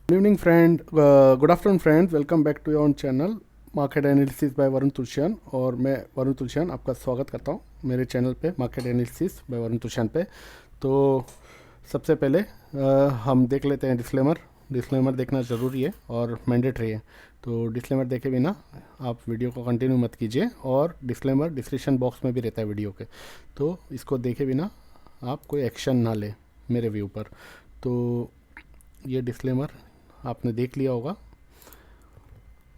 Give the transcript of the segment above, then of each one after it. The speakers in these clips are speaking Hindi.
Good evening friend, good afternoon friends, welcome back to your own channel market analysis by Varun Tulsian. और मैं वरुण तुलसियान आपका स्वागत करता हूं मेरे चैनल पे market analysis by Varun Tulsian पे। तो सबसे पहले हम देख लेते हैं डिस्क्लेमर। डिस्क्लेमर देखना ज़रूरी है और मैंडेटरी है, तो डिस्क्लेमर देखे बिना आप वीडियो को कंटिन्यू मत कीजिए। और डिस्क्लेमर डिस्क्रिप्शन बॉक्स में भी रहता है वीडियो के, तो इसको देखे बिना आप कोई एक्शन ना लें मेरे व्यू पर। तो ये डिस्क्लेमर आपने देख लिया होगा।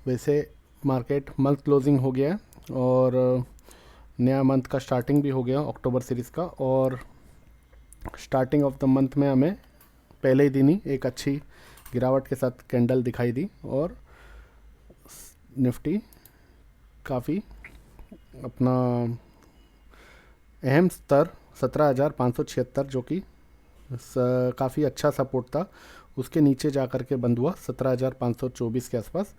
वैसे मार्केट मंथ क्लोजिंग हो गया है और नया मंथ का स्टार्टिंग भी हो गया अक्टूबर सीरीज़ का। और स्टार्टिंग ऑफ द मंथ में हमें पहले ही दिन ही एक अच्छी गिरावट के साथ कैंडल दिखाई दी और निफ्टी काफ़ी अपना अहम स्तर 17,576 जो कि काफ़ी अच्छा सपोर्ट था, उसके नीचे जा कर के बंद हुआ 17,524 के आसपास।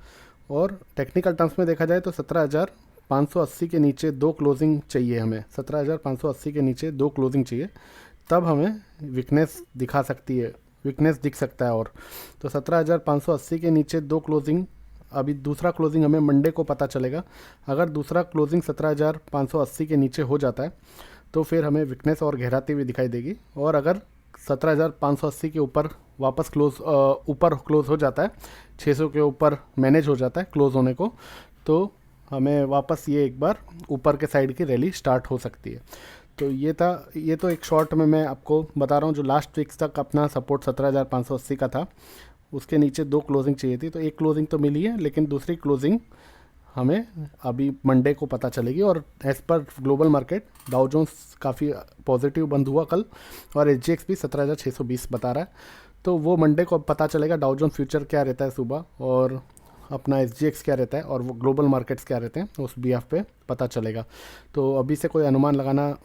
और टेक्निकल टर्म्स में देखा जाए तो 17,580 के नीचे दो क्लोजिंग चाहिए हमें। 17,580 के नीचे दो क्लोजिंग चाहिए, तब हमें वीकनेस दिखा सकती है, वीकनेस दिख सकता है। और तो 17,580 के नीचे दो क्लोजिंग, अभी दूसरा क्लोजिंग हमें मंडे को पता चलेगा। अगर दूसरा क्लोजिंग 17,580 के नीचे हो जाता है तो फिर हमें वीकनेस और गहराती हुई दिखाई देगी। और अगर 17,580 के ऊपर वापस ऊपर क्लोज हो जाता है, 600 के ऊपर मैनेज हो जाता है क्लोज होने को, तो हमें वापस ये एक बार ऊपर के साइड की रैली स्टार्ट हो सकती है। तो ये तो एक शॉर्ट में मैं आपको बता रहा हूँ। जो लास्ट वीक्स तक अपना सपोर्ट 17,580 का था, उसके नीचे दो क्लोजिंग चाहिए थी, तो एक क्लोजिंग तो मिली है, लेकिन दूसरी क्लोजिंग हमें अभी मंडे को पता चलेगी। और as per global market Dow Jones काफ़ी पॉजिटिव बंद हुआ कल, और एसजीएक्स भी 17,620 बता रहा है। तो वो मंडे को पता चलेगा डाउ जोन फ्यूचर क्या रहता है सुबह, और अपना एसजीएक्स क्या रहता है, और वो ग्लोबल मार्केट्स क्या रहते हैं, उस बीएफ पे पता चलेगा। तो अभी से कोई अनुमान लगाना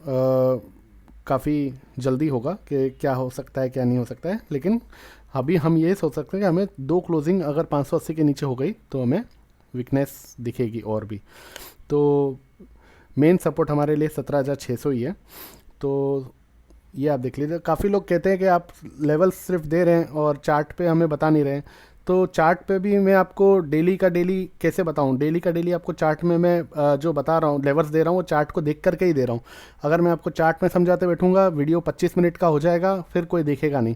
काफ़ी जल्दी होगा कि क्या हो सकता है क्या नहीं हो सकता है। लेकिन अभी हम ये सोच सकते हैं कि हमें दो क्लोजिंग अगर 580 के नीचे हो गई तो हमें वीकनेस दिखेगी और भी। तो मेन सपोर्ट हमारे लिए 17,600 ही है। तो ये आप देख लीजिए। काफ़ी लोग कहते हैं कि आप लेवल्स सिर्फ दे रहे हैं और चार्ट पे हमें बता नहीं रहे हैं। तो चार्ट पे भी मैं आपको डेली का डेली कैसे बताऊं? डेली का डेली आपको चार्ट में मैं जो बता रहा हूं, लेवल्स दे रहा हूं, वो चार्ट को देख करके ही दे रहा हूं। अगर मैं आपको चार्ट में समझाते बैठूंगा, वीडियो 25 मिनट का हो जाएगा, फिर कोई देखेगा नहीं।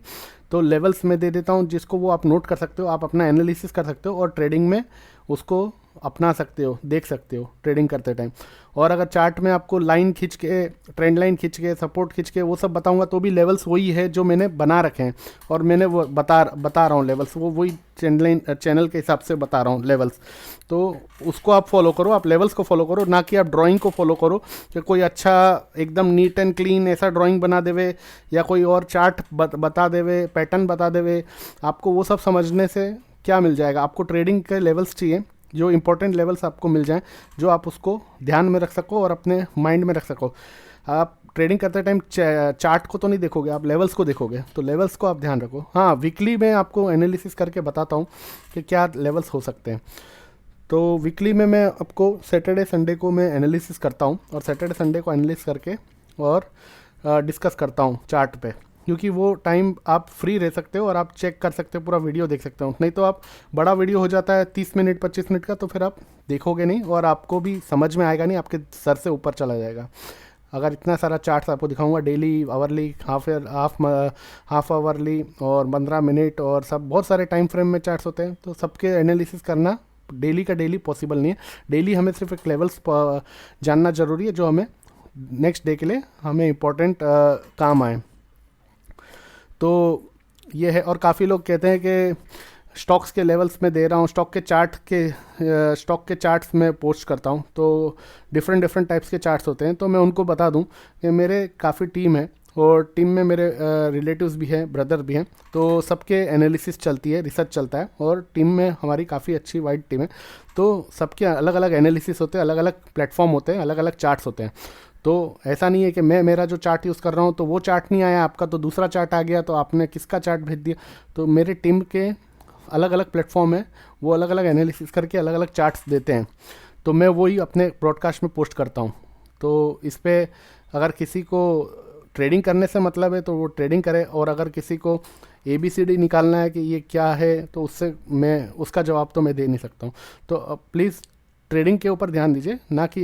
तो लेवल्स में दे देता हूं, जिसको वो आप नोट कर सकते हो, आप अपना एनालिसिस कर सकते हो और ट्रेडिंग में उसको अपना सकते हो, देख सकते हो ट्रेडिंग करते टाइम। और अगर चार्ट में आपको लाइन खींच के, ट्रेंड लाइन खींच के, सपोर्ट खींच के वो सब बताऊंगा, तो भी लेवल्स वही है जो मैंने बना रखे हैं, और मैंने वो बता रहा हूँ लेवल्स, वो वही चैनल के हिसाब से बता रहा हूँ लेवल्स। तो उसको आप फॉलो करो, आप लेवल्स को फॉलो करो, ना कि आप ड्राइंग को फॉलो करो कि कोई अच्छा एकदम नीट एंड क्लीन ऐसा ड्राइंग बना देवे, या कोई और चार्ट बता देवे, पैटर्न बता देवे। आपको वो सब समझने से क्या मिल जाएगा? आपको ट्रेडिंग के लेवल्स चाहिए, जो इंपॉर्टेंट लेवल्स आपको मिल जाएं, जो आप उसको ध्यान में रख सको और अपने माइंड में रख सको। आप ट्रेडिंग करते टाइम चार्ट को तो नहीं देखोगे, आप लेवल्स को देखोगे, तो लेवल्स को आप ध्यान रखो। हाँ, वीकली में आपको एनालिसिस करके बताता हूँ कि क्या लेवल्स हो सकते हैं। तो वीकली में मैं आपको सैटरडे संडे को मैं एनालिसिस करता हूँ, और सैटरडे संडे को एनालिसिस करके और डिस्कस करता हूँ चार्ट पे, क्योंकि वो टाइम आप फ्री रह सकते हो और आप चेक कर सकते हो, पूरा वीडियो देख सकते हो। नहीं तो आप बड़ा वीडियो हो जाता है 30 मिनट 25 मिनट का, तो फिर आप देखोगे नहीं और आपको भी समझ में आएगा नहीं, आपके सर से ऊपर चला जाएगा। अगर इतना सारा चार्ट्स आपको दिखाऊंगा, डेली, आवरली, हाफ आवरली और 15 मिनट, और सब बहुत सारे टाइम फ्रेम में चार्ट्स होते हैं, तो सबके एनालिसिस करना डेली का डेली पॉसिबल नहीं है। डेली हमें सिर्फ एक लेवल्स जानना ज़रूरी है, जो हमें नेक्स्ट डे के लिए हमें इम्पोर्टेंट काम आए। तो ये है। और काफ़ी लोग कहते हैं कि स्टॉक्स के लेवल्स में दे रहा हूँ, स्टॉक के चार्ट्स में पोस्ट करता हूँ, तो डिफरेंट टाइप्स के चार्ट्स होते हैं। तो मैं उनको बता दूँ कि मेरे काफ़ी टीम है, और टीम में मेरे रिलेटिव्स भी हैं, ब्रदर भी हैं, तो सबके एनालिसिस चलती है, रिसर्च चलता है, और टीम में हमारी काफ़ी अच्छी वाइड टीम है। तो सबके अलग अलग एनालिसिस होते हैं, अलग अलग प्लेटफॉर्म होते हैं, अलग अलग चार्ट्स होते हैं। तो ऐसा नहीं है कि मैं मेरा जो चार्ट यूज़ कर रहा हूँ तो वो चार्ट नहीं आया आपका, तो दूसरा चार्ट आ गया, तो आपने किसका चार्ट भेज दिया। तो मेरे टीम के अलग अलग प्लेटफॉर्म है, वो अलग अलग एनालिसिस करके अलग अलग चार्ट्स देते हैं, तो मैं वही अपने ब्रॉडकास्ट में पोस्ट करता हूँ। तो इस पर अगर किसी को ट्रेडिंग करने से मतलब है तो वो ट्रेडिंग करे, और अगर किसी को ABCD निकालना है कि ये क्या है, तो उससे मैं उसका जवाब तो मैं दे नहीं सकता हूँ। तो प्लीज़ ट्रेडिंग के ऊपर ध्यान दीजिए, ना कि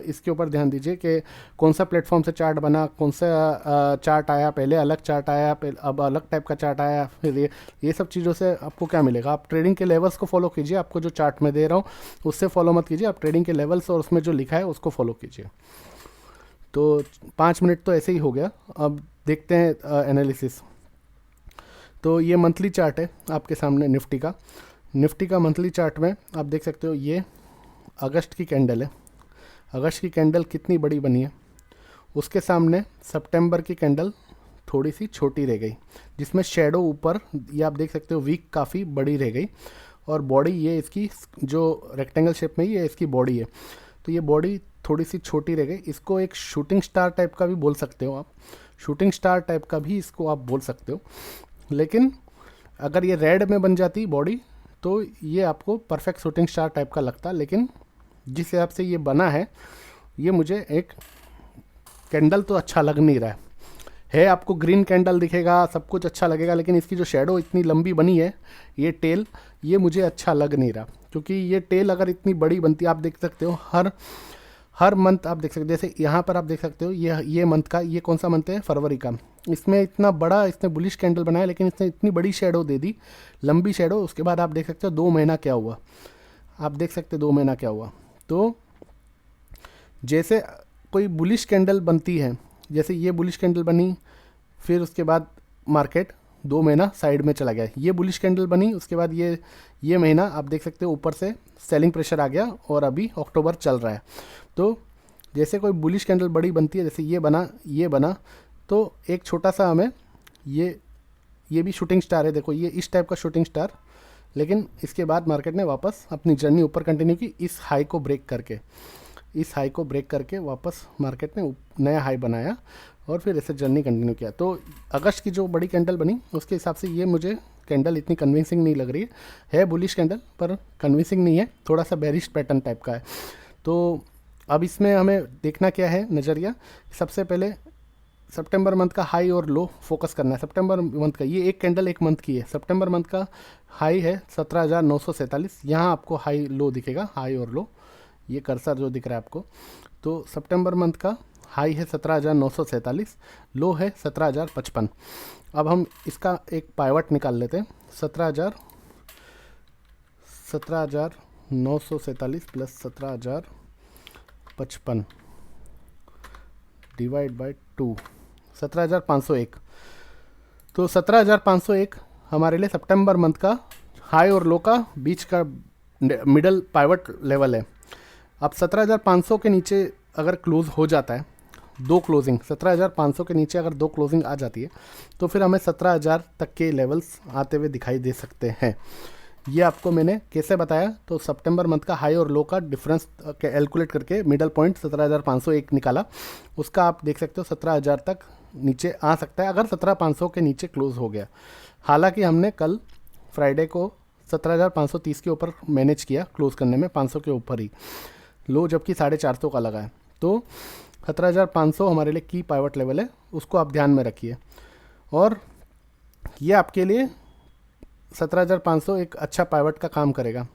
इसके ऊपर ध्यान दीजिए कि कौन सा प्लेटफॉर्म से चार्ट बना, कौन सा चार्ट आया, पहले अलग चार्ट आया, अब अलग टाइप का चार्ट आया, फिर ये सब चीज़ों से आपको क्या मिलेगा। आप ट्रेडिंग के लेवल्स को फॉलो कीजिए, आपको जो चार्ट में दे रहा हूँ उससे फॉलो मत कीजिए, आप ट्रेडिंग के लेवल्स और उसमें जो लिखा है उसको फॉलो कीजिए। तो 5 मिनट तो ऐसे ही हो गया, अब देखते हैं एनालिसिस। तो ये मंथली चार्ट है आपके सामने निफ्टी का मंथली चार्ट में आप देख सकते हो, ये अगस्त की कैंडल है। अगस्त की कैंडल कितनी बड़ी बनी है, उसके सामने सितंबर की कैंडल थोड़ी सी छोटी रह गई, जिसमें शेडो ऊपर, ये आप देख सकते हो वीक काफ़ी बड़ी रह गई, और बॉडी ये इसकी जो रेक्टेंगल शेप में ये इसकी बॉडी है, तो ये बॉडी थोड़ी सी छोटी रह गई। इसको एक शूटिंग स्टार टाइप का भी बोल सकते हो आप, शूटिंग स्टार टाइप का भी इसको आप बोल सकते हो। लेकिन अगर ये रेड में बन जाती बॉडी तो ये आपको परफेक्ट शूटिंग स्टार टाइप का लगता, लेकिन जिस हिसाब से ये बना है, ये मुझे एक कैंडल तो अच्छा लग नहीं रहा है। आपको ग्रीन कैंडल दिखेगा, सब कुछ अच्छा लगेगा, लेकिन इसकी जो शेडो इतनी लंबी बनी है, ये टेल, ये मुझे अच्छा लग नहीं रहा। क्योंकि ये टेल अगर इतनी बड़ी बनती, आप देख सकते हो हर मंथ आप देख सकते हो, जैसे यहाँ पर आप देख सकते हो ये मंथ का, ये कौन सा मंथ है, फरवरी का, इसमें इतना बड़ा इसने बुलिश कैंडल बनाया, लेकिन इसने इतनी बड़ी शेडो दे दी, लंबी शेडो। उसके बाद आप देख सकते हो 2 महीना क्या हुआ, आप देख सकते हो 2 महीना क्या हुआ। तो जैसे कोई बुलिश कैंडल बनती है, जैसे ये बुलिश कैंडल बनी, फिर उसके बाद मार्केट 2 महीना साइड में चला गया, ये बुलिश कैंडल बनी, उसके बाद ये महीना आप देख सकते हो ऊपर से सेलिंग प्रेशर आ गया, और अभी अक्टूबर चल रहा है। तो जैसे कोई बुलिश कैंडल बड़ी बनती है, जैसे ये बना, तो एक छोटा सा हमें ये भी शूटिंग स्टार है, देखो ये इस टाइप का शूटिंग स्टार, लेकिन इसके बाद मार्केट ने वापस अपनी जर्नी ऊपर कंटिन्यू की, इस हाई को ब्रेक करके वापस मार्केट ने नया हाई बनाया, और फिर ऐसे जर्नी कंटिन्यू किया। तो अगस्त की जो बड़ी कैंडल बनी, उसके हिसाब से ये मुझे कैंडल इतनी कन्विंसिंग नहीं लग रही है बुलिश कैंडल, पर कन्विंसिंग नहीं है, थोड़ा सा बेरिश पैटर्न टाइप का है। तो अब इसमें हमें देखना क्या है नज़रिया, सबसे पहले सितंबर मंथ का हाई और लो फोकस करना है। सितंबर मंथ का ये एक कैंडल एक मंथ की है, सितंबर मंथ का हाई है 17,947, यहाँ आपको हाई लो दिखेगा, हाई और लो, ये कर्सर जो दिख रहा है आपको। तो सितंबर मंथ का हाई है 17,947, लो है 17,055। अब हम इसका एक पाइवट निकाल लेते हैं, 17,947 प्लस 17,055 डिवाइड बाय 2, 17,501। तो 17,501 हमारे लिए सितंबर मंथ का हाई और लो का बीच का मिडल पाइवट लेवल है। अब 17,500 के नीचे अगर क्लोज हो जाता है, 2 क्लोजिंग, 17,500 के नीचे अगर 2 क्लोजिंग आ जाती है, तो फिर हमें 17,000 तक के लेवल्स आते हुए दिखाई दे सकते हैं। ये आपको मैंने कैसे बताया, तो सितंबर मंथ का हाई और लो का डिफरेंस कैलकुलेट करके मिडल पॉइंट 17,501 निकाला, उसका आप देख सकते हो 17,000 तक नीचे आ सकता है अगर 17,500 के नीचे क्लोज हो गया। हालांकि हमने कल फ्राइडे को 17,530 के ऊपर मैनेज किया क्लोज करने में, 500 के ऊपर ही लो, जबकि 450 का लगा है। तो 17,500 हमारे लिए की पाइवट लेवल है, उसको आप ध्यान में रखिए। और ये आपके लिए 17,500 एक अच्छा पाइवट का काम करेगा।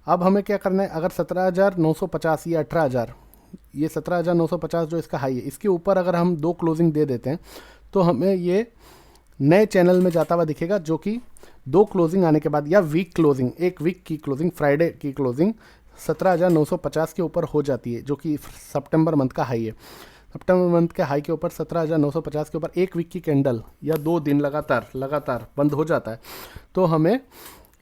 अब हमें क्या करना है, अगर 17,950 या 18,000, ये 17,950 जो इसका हाई है, इसके ऊपर अगर हम 2 क्लोजिंग दे देते हैं, तो हमें ये नए चैनल में जाता हुआ दिखेगा, जो कि 2 क्लोजिंग आने के बाद, या वीक क्लोजिंग, एक वीक की क्लोजिंग, फ्राइडे की क्लोजिंग 17,950 के ऊपर हो जाती है, जो कि सितंबर मंथ का हाई है। सितंबर मंथ के हाई के ऊपर 17,950 के ऊपर एक वीक की कैंडल या 2 दिन लगातार बंद हो जाता है, तो हमें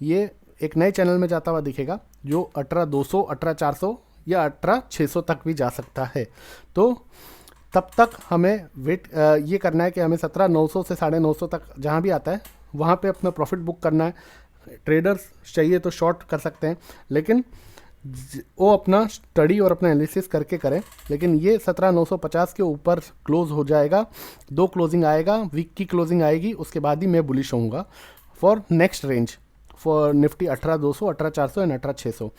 ये एक नए चैनल में जाता हुआ दिखेगा, जो 18,200, 18,400 या 18,600 तक भी जा सकता है। तो तब तक हमें वेट ये करना है कि हमें 17,900 से 950 तक जहाँ भी आता है, वहाँ पे अपना प्रॉफिट बुक करना है। ट्रेडर्स चाहिए तो शॉर्ट कर सकते हैं, लेकिन वो अपना स्टडी और अपना एनालिसिस करके करें। लेकिन ये 17,950 के ऊपर क्लोज हो जाएगा, 2 क्लोजिंग आएगा, वीक की क्लोजिंग आएगी, उसके बाद ही मैं बुलिश होऊंगा for next range, for Nifty 18,200, 18,400 and 18,600।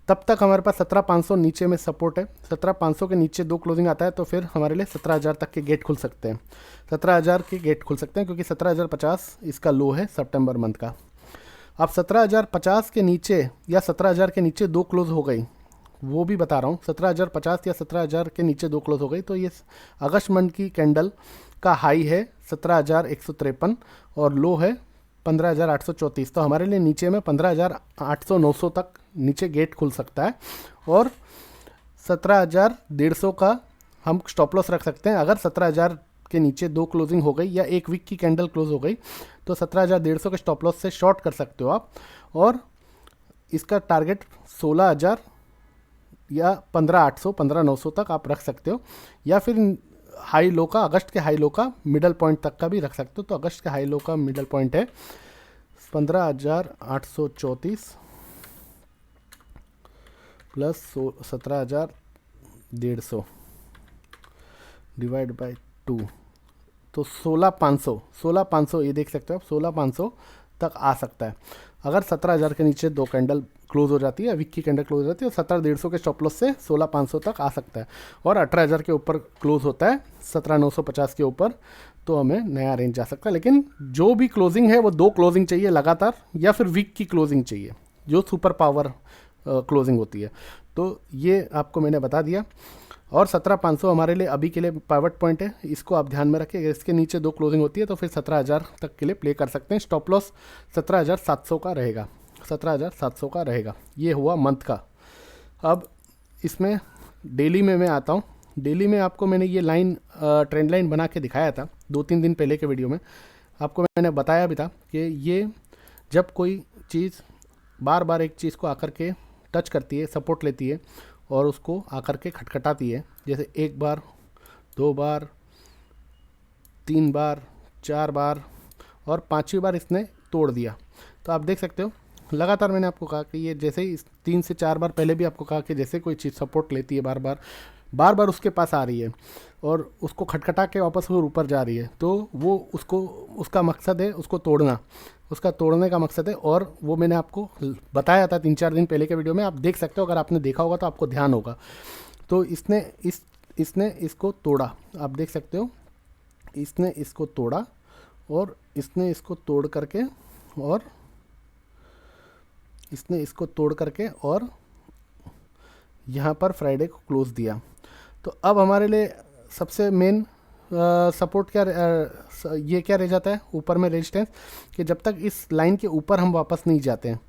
तब तक हमारे पास 17,500 नीचे में सपोर्ट है। 17,500 के नीचे 2 क्लोजिंग आता है तो फिर हमारे लिए 17,000 तक के गेट खुल सकते हैं। 17,000 के गेट खुल सकते हैं क्योंकि 17,050 इसका लो है सितंबर मंथ का। अब 17,050 के नीचे या 17,000 के नीचे 2 क्लोज हो गई, वो भी बता रहा हूँ। 17,050 या 17,000 के नीचे 2 क्लोज हो गई तो ये अगस्त मंथ की कैंडल का हाई है 17,153 और लो है 15,834। तो हमारे लिए नीचे में 15,800-900 तक नीचे गेट खुल सकता है और 17,150 का हम स्टॉप लॉस रख सकते हैं। अगर 17,000 के नीचे 2 क्लोजिंग हो गई या एक वीक की कैंडल क्लोज हो गई तो 17,150 के स्टॉप लॉस से शॉर्ट कर सकते हो आप, और इसका टारगेट 16,000 या 15,800 15,900 तक आप रख सकते हो, या फिर हाई लो का, अगस्त के हाई लो का मिडल पॉइंट तक का भी रख सकते हो। तो अगस्त के हाई लो का मिडल पॉइंट है 15,834 प्लस 17,150 डिवाइड बाय 2 तो 16,500 ये देख सकते हो आप, 16,500 तक आ सकता है अगर 17,000 के नीचे 2 कैंडल क्लोज हो जाती है, वीक की कैंडल क्लोज हो जाती है। और 17,150 के स्टॉप लॉस से 16,500 तक आ सकता है, और 18,000 के ऊपर क्लोज होता है 17,950 के ऊपर तो हमें नया रेंज आ सकता है। लेकिन जो भी क्लोजिंग है वो 2 क्लोजिंग चाहिए लगातार, या फिर वीक की क्लोजिंग चाहिए जो सुपर पावर क्लोजिंग होती है। तो ये आपको मैंने बता दिया। और 17,500 हमारे लिए अभी के लिए पाइवट पॉइंट है, इसको आप ध्यान में रखें। इसके नीचे 2 क्लोजिंग होती है तो फिर 17,000 तक के लिए प्ले कर सकते हैं। स्टॉप लॉस 17,700 का रहेगा, 17,700 का रहेगा। ये हुआ मंथ का। अब इसमें डेली में मैं आता हूँ। डेली में आपको मैंने ये लाइन ट्रेंड लाइन बना के दिखाया था 2-3 दिन पहले के वीडियो में। आपको मैंने बताया भी था कि ये जब कोई चीज़ बार बार एक चीज़ को आकर के टच करती है, सपोर्ट लेती है और उसको आकर के खटखटाती है, जैसे 1 बार 2 बार 3 बार 4 बार और 5वीं बार इसने तोड़ दिया, तो आप देख सकते हो लगातार मैंने आपको कहा कि ये जैसे ही 3 से 4 बार पहले भी आपको कहा कि जैसे कोई चीज़ सपोर्ट लेती है बार बार उसके पास आ रही है और उसको खटखटा के वापस वो ऊपर जा रही है, तो वो उसका मकसद है उसको तोड़ना, उसका तोड़ने का मकसद है। और वो मैंने आपको बताया था 3-4 दिन पहले के वीडियो में, आप देख सकते हो, अगर आपने देखा होगा तो आपको ध्यान होगा। तो इसने इसको तोड़ा, आप देख सकते हो, इसने इसको तोड़ा और इसने इसको तोड़ करके और इसने इसको तोड़ करके और यहाँ पर फ्राइडे को क्लोज दिया। तो अब हमारे लिए सबसे मेन सपोर्ट क्या ये क्या रह जाता है ऊपर में, रेजिस्टेंस, कि जब तक इस लाइन के ऊपर हम वापस नहीं जाते हैं,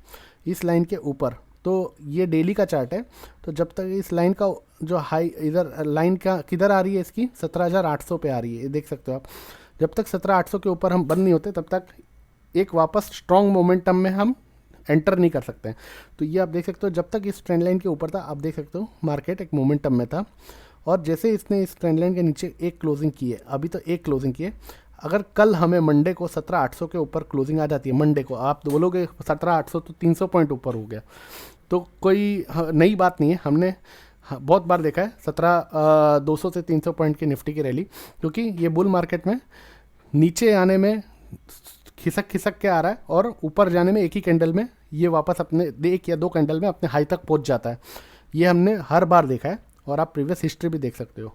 इस लाइन के ऊपर। तो ये डेली का चार्ट है, तो जब तक इस लाइन का जो हाई इधर लाइन का किधर आ रही है, इसकी 17,800 पे आ रही है, ये देख सकते हो आप। जब तक 17,800 के ऊपर हम बंद नहीं होते तब तक एक वापस स्ट्रॉन्ग मोमेंटम में हम एंटर नहीं कर सकते हैं। तो ये आप देख सकते हो, जब तक इस ट्रेंड लाइन के ऊपर था आप देख सकते हो मार्केट एक मोमेंटम में था, और जैसे इसने इस ट्रेंड लाइन के नीचे एक क्लोजिंग की है, अभी तो एक क्लोजिंग की है। अगर कल हमें मंडे को 17,800 के ऊपर क्लोजिंग आ जाती है, मंडे को आप बोलोगे 17,800 तो 300 पॉइंट ऊपर हो गया, तो कोई नई बात नहीं है। हमने बहुत बार देखा है 17,200 से 300 पॉइंट की निफ्टी की रैली, क्योंकि ये बुल मार्केट में नीचे आने में खिसक के आ रहा है और ऊपर जाने में एक ही कैंडल में ये वापस अपने 1 या 2 कैंडल में अपने हाई तक पहुंच जाता है। ये हमने हर बार देखा है और आप प्रीवियस हिस्ट्री भी देख सकते हो।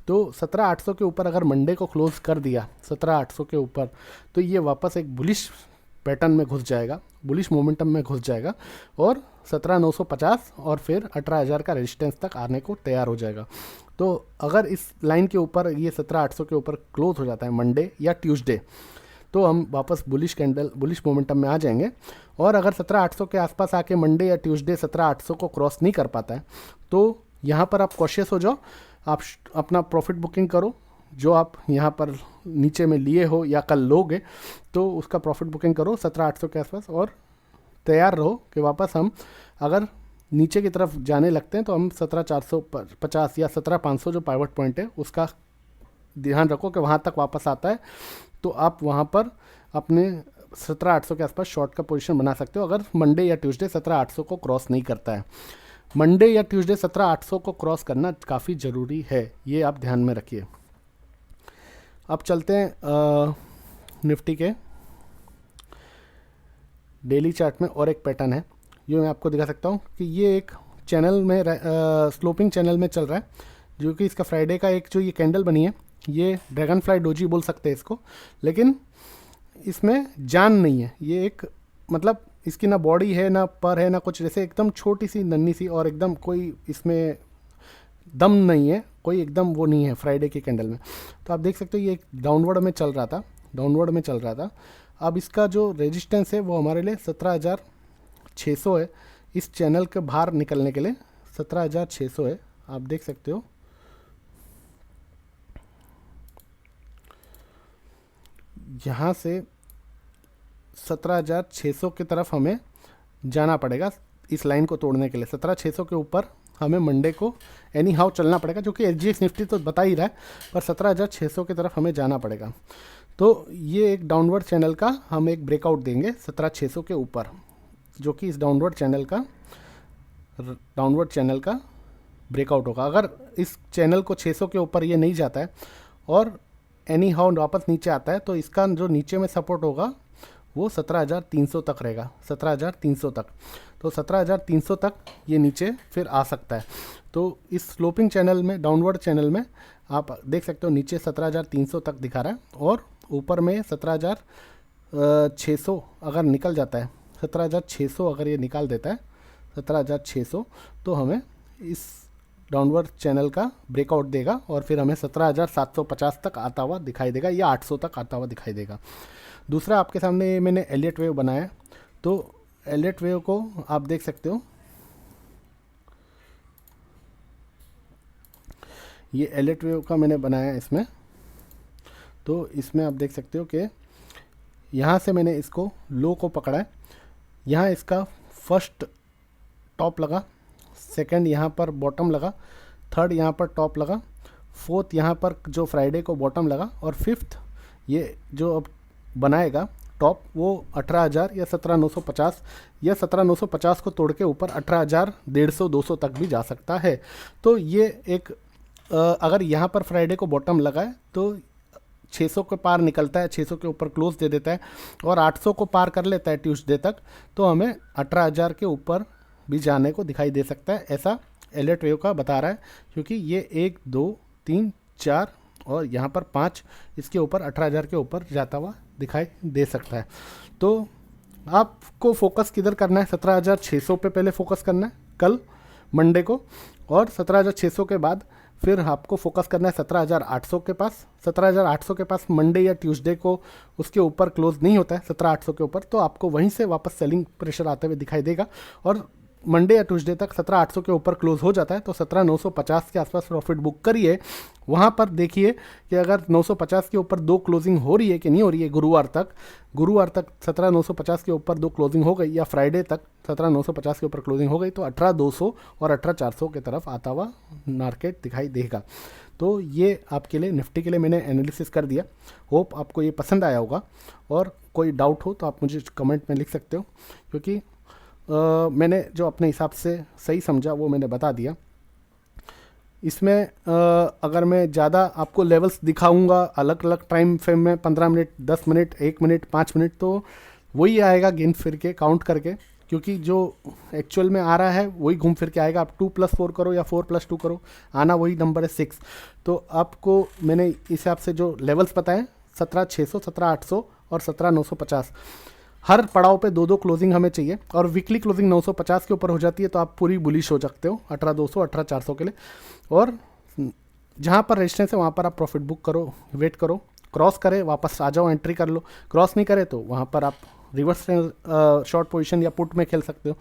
तो 17,800 के ऊपर अगर मंडे को क्लोज कर दिया 17,800 के ऊपर, तो ये वापस एक बुलिश पैटर्न में घुस जाएगा, बुलिश मोमेंटम में घुस जाएगा और 17,950 और फिर 18,000 का रेजिस्टेंस तक आने को तैयार हो जाएगा। तो अगर इस लाइन के ऊपर ये 17,800 के ऊपर क्लोज हो जाता है मंडे या ट्यूसडे, तो हम वापस बुलिश मोमेंटम में आ जाएंगे। और अगर 17,800 के आसपास आके मंडे या ट्यूसडे 17,800 को क्रॉस नहीं कर पाता है, तो यहाँ पर आप कॉशियस हो जाओ, आप अपना प्रॉफिट बुकिंग करो, जो आप यहाँ पर नीचे में लिए हो या कल लोगे तो उसका प्रॉफिट बुकिंग करो 17,800 के आसपास, और तैयार रहो कि वापस हम अगर नीचे की तरफ जाने लगते हैं तो हम 17,450 या 17,500 जो पाइवट पॉइंट है उसका ध्यान रखो कि वहाँ तक वापस आता है, तो आप वहाँ पर अपने 17,800 के आसपास शॉर्ट का पोजीशन बना सकते हो अगर मंडे या ट्यूसडे 17,800 को क्रॉस नहीं करता है। मंडे या ट्यूसडे 17,800 को क्रॉस करना काफ़ी ज़रूरी है, ये आप ध्यान में रखिए। अब चलते हैं निफ्टी के डेली चार्ट में, और एक पैटर्न है ये मैं आपको दिखा सकता हूँ कि ये एक चैनल में स्लोपिंग चैनल में चल रहा है, जो कि इसका फ्राइडे का एक जो ये कैंडल बनी है, ये ड्रैगन फ्लाई डोजी बोल सकते हैं इसको, लेकिन इसमें जान नहीं है। ये एक मतलब इसकी ना बॉडी है ना पर है ना कुछ, जैसे एकदम छोटी सी नन्ही सी, और एकदम कोई इसमें दम नहीं है, कोई एकदम वो नहीं है फ्राइडे के कैंडल में। तो आप देख सकते हो ये एक डाउनवर्ड में चल रहा था, डाउनवर्ड में चल रहा था। अब इसका जो रेजिस्टेंस है वो हमारे लिए 17,600 है, इस चैनल के बाहर निकलने के लिए 17,600 है, आप देख सकते हो। यहाँ से 17,600 की तरफ हमें जाना पड़ेगा इस लाइन को तोड़ने के लिए। 17,600 के ऊपर हमें मंडे को एनी हाउ चलना पड़ेगा, जो कि SGX निफ्टी तो बता ही रहा है, पर 17,600 की तरफ हमें जाना पड़ेगा। तो ये एक डाउनवर्ड चैनल का हम एक ब्रेकआउट देंगे 17,600 के ऊपर, जो कि इस डाउनवर्ड चैनल का ब्रेकआउट होगा। अगर इस चैनल को 600 के ऊपर ये नहीं जाता है और एनी हाउ वापस नीचे आता है, तो इसका जो नीचे में सपोर्ट होगा वो 17,300 तक रहेगा, 17,300 तक। तो 17,300 तक ये नीचे फिर आ सकता है। तो इस स्लोपिंग चैनल में, डाउनवर्ड चैनल में आप देख सकते हो नीचे 17,300 तक दिखा रहा है, और ऊपर में 17,600 अगर निकल जाता है, 17,600 अगर ये निकाल देता है 17,600, तो हमें इस डाउनवर्ड चैनल का ब्रेकआउट देगा, और फिर हमें 17,750 तक आता हुआ दिखाई देगा, या 800 तक आता हुआ दिखाई देगा। दूसरा आपके सामने मैंने एलियट वेव बनाया है, तो एलियट वेव को आप देख सकते हो, ये एलियट वेव का मैंने बनाया है इसमें। तो इसमें आप देख सकते हो कि यहाँ से मैंने इसको लो को पकड़ा है, यहाँ इसका फर्स्ट टॉप लगा, सेकंड यहाँ पर बॉटम लगा, थर्ड यहाँ पर टॉप लगा, फोर्थ यहाँ पर जो फ्राइडे को बॉटम लगा, और फिफ्थ ये जो अब बनाएगा टॉप वो 18,000 या 17,950 या 17,950 को तोड़ के ऊपर 18,150-200 तक भी जा सकता है। तो ये एक अगर यहाँ पर फ्राइडे को बॉटम लगाए तो 600 के पार निकलता है, 600 के ऊपर क्लोज दे देता है, और 800 को पार कर लेता है ट्यूसडे तक, तो हमें 18,000 के ऊपर भी जाने को दिखाई दे सकता है, ऐसा एलियट वेव का बता रहा है। क्योंकि ये 1 2 3 4 और यहाँ पर 5 इसके ऊपर 18,000 के ऊपर जाता हुआ दिखाई दे सकता है। तो आपको फोकस किधर करना है, 17,600 पे पहले फोकस करना है कल मंडे को, और 17,600 के बाद फिर आपको फोकस करना है 17,800 के पास। 17,800 के पास मंडे या ट्यूसडे को उसके ऊपर क्लोज नहीं होता है 17,800 के ऊपर, तो आपको वहीं से वापस सेलिंग प्रेशर आते हुए दिखाई देगा, और मंडे या ट्यूसडे तक 17,800 के ऊपर क्लोज हो जाता है तो 17,950 के आसपास प्रॉफिट बुक करिए। वहाँ पर देखिए कि अगर 950 के ऊपर 2 क्लोजिंग हो रही है कि नहीं हो रही है गुरुवार तक 17,950 के ऊपर 2 क्लोजिंग हो गई, या फ्राइडे तक 17,950 के ऊपर क्लोजिंग हो गई, तो 18,200 और 18,400 की तरफ आता हुआ मार्केट दिखाई देगा। तो ये आपके लिए निफ्टी के लिए मैंने एनालिसिस कर दिया। होप आपको ये पसंद आया होगा, और कोई डाउट हो तो आप मुझे कमेंट में लिख सकते हो, क्योंकि मैंने जो अपने हिसाब से सही समझा वो मैंने बता दिया। इसमें अगर मैं ज़्यादा आपको लेवल्स दिखाऊंगा अलग अलग टाइम फ्रेम में, 15 मिनट, 10 मिनट, 1 मिनट, 5 मिनट, तो वही आएगा गिन फिर के काउंट करके, क्योंकि जो एक्चुअल में आ रहा है वही घूम फिर के आएगा। आप 2+4 करो या 4+2 करो, आना वही नंबर है 6। तो आपको मैंने इस हिसाब से जो लेवल्स बताएं 17,600, 17,800 और 17,950, हर पड़ाव पे 2-2 क्लोजिंग हमें चाहिए, और वीकली क्लोजिंग 950 के ऊपर हो जाती है तो आप पूरी बुलिश हो सकते हो 18,200, 18,400 के लिए। और जहाँ पर रेजिस्टेंस है वहाँ पर आप प्रॉफिट बुक करो, वेट करो, क्रॉस करे वापस आ जाओ, एंट्री कर लो, क्रॉस नहीं करे तो वहाँ पर आप रिवर्स शॉर्ट पोजीशन या पुट में खेल सकते हो,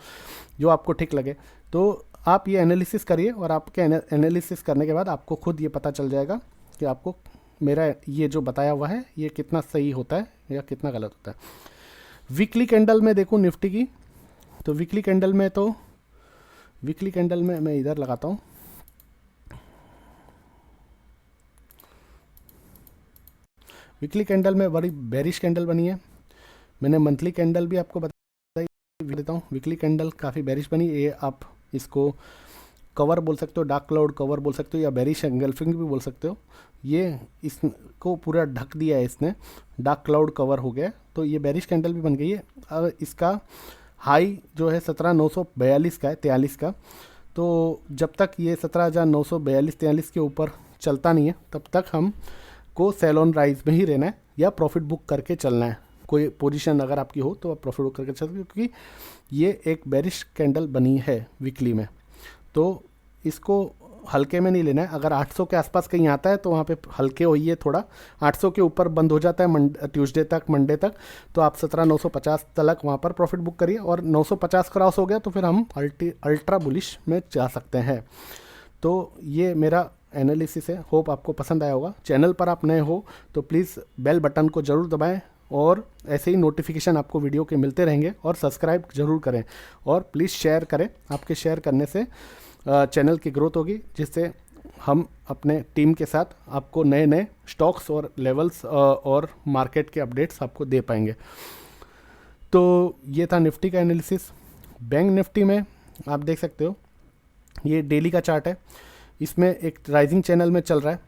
जो आपको ठीक लगे। तो आप ये एनालिसिस करिए, और आपके एनालिसिस करने के बाद आपको खुद ये पता चल जाएगा कि आपको मेरा ये जो बताया हुआ है ये कितना सही होता है या कितना गलत होता है। वीकली कैंडल में देखो निफ्टी की, तो वीकली कैंडल में मैं इधर लगाता हूँ, वीकली कैंडल में बड़ी बेरिश कैंडल बनी है। मैंने मंथली कैंडल भी आपको बताई देता हूँ। वीकली कैंडल काफ़ी बेरिश बनी, ये आप इसको कवर बोल सकते हो, डार्क क्लाउड कवर बोल सकते हो, या बेरिश एंगल्फिंग भी बोल सकते हो। ये इसको पूरा ढक दिया है इसने, डार्क क्लाउड कवर हो गया, तो ये बेरिश कैंडल भी बन गई है। अब इसका हाई जो है 17,942 का है, 43 का, तो जब तक ये 17,942-43 के ऊपर चलता नहीं है तब तक हम को सेल ऑन राइज में ही रहना है या प्रॉफिट बुक करके चलना है। कोई पोजीशन अगर आपकी हो तो आप प्रॉफिट बुक करके चलते, क्योंकि ये एक बेरिश कैंडल बनी है वीकली में, तो इसको हल्के में नहीं लेना है। अगर 800 के आसपास कहीं आता है तो वहाँ पे हल्के होइए थोड़ा। 800 के ऊपर बंद हो जाता है ट्यूसडे तक, मंडे तक, तो आप 17,950 तक वहाँ पर प्रॉफिट बुक करिए, और 950 क्रॉस हो गया तो फिर हम अल्ट्रा बुलिश में जा सकते हैं। तो ये मेरा एनालिसिस है, होप आपको पसंद आया होगा। चैनल पर आप नए हो तो प्लीज़ बेल बटन को ज़रूर दबाएं, और ऐसे ही नोटिफिकेशन आपको वीडियो के मिलते रहेंगे, और सब्सक्राइब ज़रूर करें, और प्लीज़ शेयर करें। आपके शेयर करने से चैनल की ग्रोथ होगी, जिससे हम अपने टीम के साथ आपको नए नए स्टॉक्स और लेवल्स और मार्केट के अपडेट्स आपको दे पाएंगे। तो ये था निफ्टी का एनालिसिस। बैंक निफ्टी में आप देख सकते हो ये डेली का चार्ट है, इसमें एक राइजिंग चैनल में चल रहा है।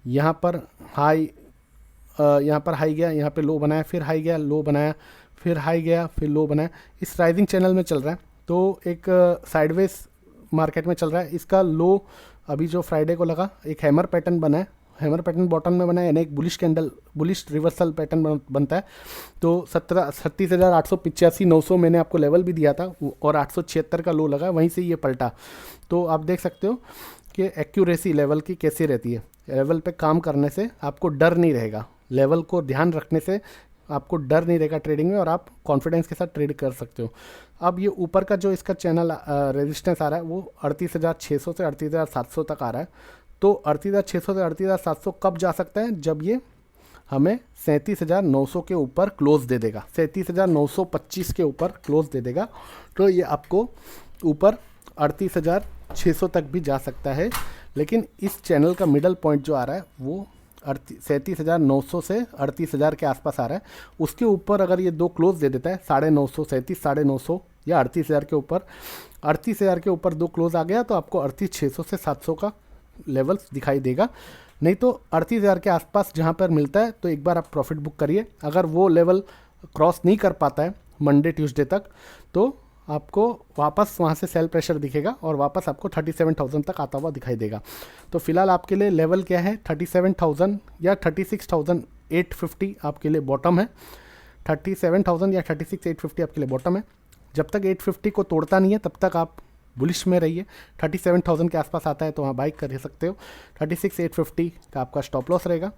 यहाँ पर हाई गया, यहाँ पे लो बनाया, फिर हाई गया, लो बनाया, फिर हाई गया, फिर लो बनाया, इस राइजिंग चैनल में चल रहा है। तो एक साइडवेज मार्केट में चल रहा है। इसका लो अभी जो फ्राइडे को लगा, एक हैमर पैटर्न बना है, हैमर पैटर्न बॉटम में बना है, यानी एक bullish candle, bullish reversal pattern बनता है। तो 37,885-900 मैंने आपको लेवल भी दिया था, और 876 का लो लगा, वहीं से ये पलटा। तो आप देख सकते हो कि एक्यूरेसी लेवल की कैसी रहती है। लेवल पे काम करने से आपको डर नहीं रहेगा, लेवल को ध्यान रखने से आपको डर नहीं रहेगा ट्रेडिंग में, और आप कॉन्फिडेंस के साथ ट्रेड कर सकते हो। अब ये ऊपर का जो इसका चैनल रेजिस्टेंस आ रहा है वो 38,600 से 38,700 तक आ रहा है। तो 38,600 से 38,700 कब जा सकता है? जब ये हमें 37,900 के ऊपर क्लोज दे देगा, 37,925 के ऊपर क्लोज दे देगा, तो ये आपको ऊपर 38,600 तक भी जा सकता है। लेकिन इस चैनल का मिडल पॉइंट जो आ रहा है वो 37,900 से 38,000 के आसपास आ रहा है। उसके ऊपर अगर ये दो क्लोज दे देता है 950, 37,950 या 38,000 के ऊपर, 38,000 के ऊपर दो क्लोज आ गया तो आपको 38,600 से 700 का लेवल्स दिखाई देगा। नहीं तो 38,000 के आसपास जहाँ पर मिलता है तो एक बार आप प्रॉफिट बुक करिए। अगर वो लेवल क्रॉस नहीं कर पाता है मंडे ट्यूसडे तक, तो आपको वापस वहाँ से सेल प्रेशर दिखेगा और वापस आपको 37,000 तक आता हुआ दिखाई देगा। तो फिलहाल आपके लिए लेवल क्या है? 37,000 या 36,850 आपके लिए बॉटम है। 37,000 या 36,850 आपके लिए बॉटम है। जब तक 850 को तोड़ता नहीं है तब तक आप बुलिश में रहिए। 37,000 के आसपास आता है तो वहाँ बाई कर सकते हो। 36,850 का आपका स्टॉप लॉस रहेगा,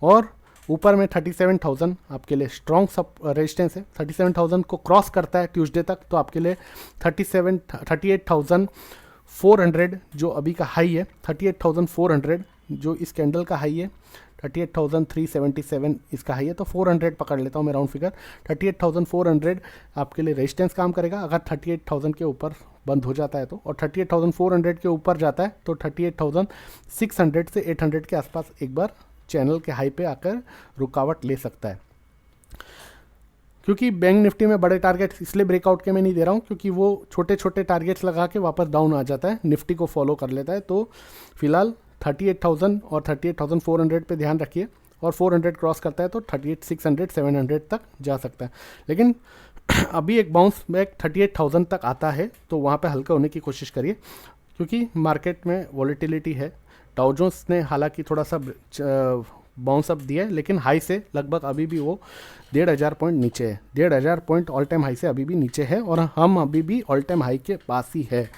और ऊपर में 37,000 आपके लिए स्ट्रॉन्ग सब रेजिस्टेंस है। 37,000 को क्रॉस करता है ट्यूसडे तक तो आपके लिए 38,400 जो अभी का हाई है, 38,400 जो इस कैंडल का हाई है, 38,377 इसका हाई है, तो 400 पकड़ लेता हूँ मैं राउंड फिगर। 38,400 आपके लिए रेजिस्टेंस काम करेगा अगर 38,000 के ऊपर बंद हो जाता है तो, और 38,400 के ऊपर जाता है तो 38,600 से 800 के आसपास एक बार चैनल के हाई पे आकर रुकावट ले सकता है। क्योंकि बैंक निफ्टी में बड़े टारगेट्स इसलिए ब्रेकआउट के मैं नहीं दे रहा हूँ क्योंकि वो छोटे छोटे टारगेट्स लगा के वापस डाउन आ जाता है, निफ्टी को फॉलो कर लेता है। तो फिलहाल 38,000 और 38,400 पे ध्यान रखिए, और 400 क्रॉस करता है तो 38,600 700 तक जा सकता है। लेकिन अभी एक बाउंस बैक 38,000 तक आता है तो वहाँ पे हल्का होने की कोशिश करिए, क्योंकि मार्केट में वॉलेटिलिटी है। डाउ जोन्स ने हालांकि थोड़ा सा बाउंस अप दिया है, लेकिन हाई से लगभग अभी भी वो 1,500 पॉइंट नीचे है। 1,500 पॉइंट ऑल टाइम हाई से अभी भी नीचे है, और हम अभी भी ऑल टाइम हाई के पास ही है।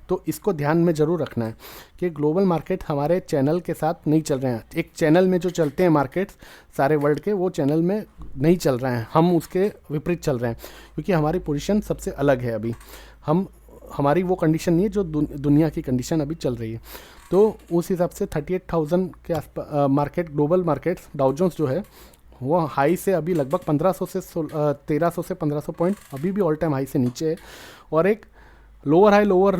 तो इसको ध्यान में ज़रूर रखना है कि ग्लोबल मार्केट हमारे चैनल के साथ नहीं चल रहे हैं। एक चैनल में जो चलते हैं मार्केट्स सारे वर्ल्ड के, वो चैनल में नहीं चल रहे हैं, हम उसके विपरीत चल रहे हैं, क्योंकि हमारी पोजीशन सबसे अलग है। अभी हमारी वो कंडीशन नहीं है जो दुनिया की कंडीशन अभी चल रही है। तो उस हिसाब से 38,000 के आसपास market, global markets, Dow Jones जो है वो हाई से अभी लगभग 1300 से 1500 पॉइंट अभी भी ऑल टाइम हाई से नीचे है, और एक लोअर हाई लोअर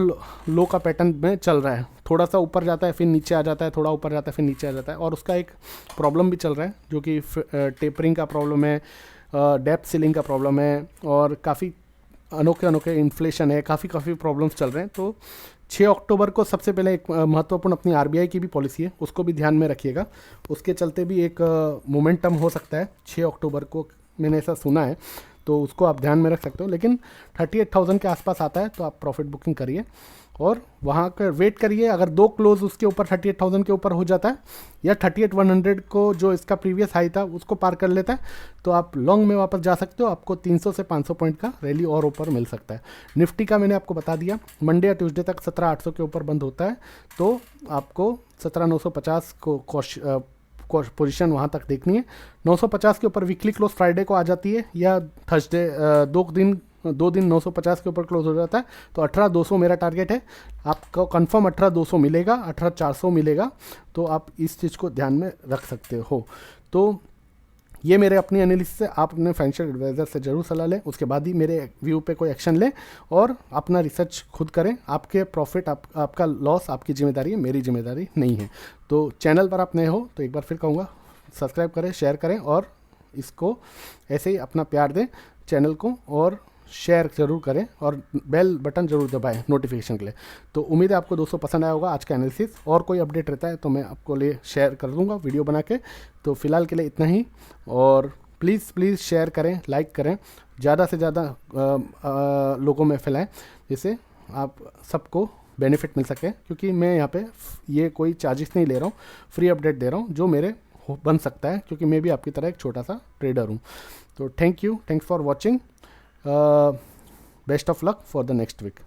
लो का पैटर्न में चल रहा है। थोड़ा सा ऊपर जाता है फिर नीचे आ जाता है, थोड़ा ऊपर जाता है फिर नीचे आ जाता है, और उसका एक प्रॉब्लम भी चल रहा है जो कि टेपरिंग का प्रॉब्लम है, डेप्थ सीलिंग का प्रॉब्लम है, और काफ़ी अनोखे इन्फ्लेशन है, काफ़ी प्रॉब्लम्स चल रहे हैं। तो 6 अक्टूबर को सबसे पहले एक महत्वपूर्ण अपनी आरबीआई की भी पॉलिसी है, उसको भी ध्यान में रखिएगा। उसके चलते भी एक मोमेंटम हो सकता है 6 अक्टूबर को, मैंने ऐसा सुना है। तो उसको आप ध्यान में रख सकते हो। लेकिन 38,000 के आसपास आता है तो आप प्रॉफिट बुकिंग करिए और वहाँ का वेट करिए। अगर 2 क्लोज उसके ऊपर 38,000 के ऊपर हो जाता है या 38,100 को जो इसका प्रीवियस हाई था उसको पार कर लेता है तो आप लॉन्ग में वापस जा सकते हो। आपको 300 से 500 पॉइंट का रैली और ऊपर मिल सकता है। निफ्टी का मैंने आपको बता दिया, मंडे या ट्यूसडे तक 17,800 के ऊपर बंद होता है तो आपको 17,950 को पोजीशन वहाँ तक देखनी है। 950 के ऊपर वीकली क्लोज फ्राइडे को आ जाती है या थर्सडे, 2 दिन 950 के ऊपर क्लोज हो जाता है तो 18,200 मेरा टारगेट है। आपको कंफर्म 18,200 मिलेगा, 18,400 मिलेगा, तो आप इस चीज़ को ध्यान में रख सकते हो। तो ये मेरे अपनी एनालिसिस है, आप अपने फाइनेंशियल एडवाइज़र से ज़रूर सलाह लें, उसके बाद ही मेरे व्यू पे कोई एक्शन लें और अपना रिसर्च खुद करें। आपके प्रॉफिट, आपका लॉस आपकी जिम्मेदारी है, मेरी जिम्मेदारी नहीं है। तो चैनल पर आप नए हो तो एक बार फिर कहूँगा सब्सक्राइब करें, शेयर करें और इसको ऐसे ही अपना प्यार दें चैनल को, और शेयर ज़रूर करें और बेल बटन ज़रूर दबाएं नोटिफिकेशन के लिए। तो उम्मीद है आपको दोस्तों पसंद आया होगा आज का एनालिसिस, और कोई अपडेट रहता है तो मैं आपको लिए शेयर कर दूंगा वीडियो बना के। तो फिलहाल के लिए इतना ही, और प्लीज़ शेयर करें, लाइक करें, ज़्यादा से ज़्यादा लोगों में फैलाएं जिससे आप सबको बेनिफिट मिल सके। क्योंकि मैं यहाँ पे ये कोई चार्जेस नहीं ले रहा हूँ, फ्री अपडेट दे रहा हूँ जो मेरे बन सकता है, क्योंकि मैं भी आपकी तरह एक छोटा सा ट्रेडर हूँ। तो thanks for watching, best of luck for the next week.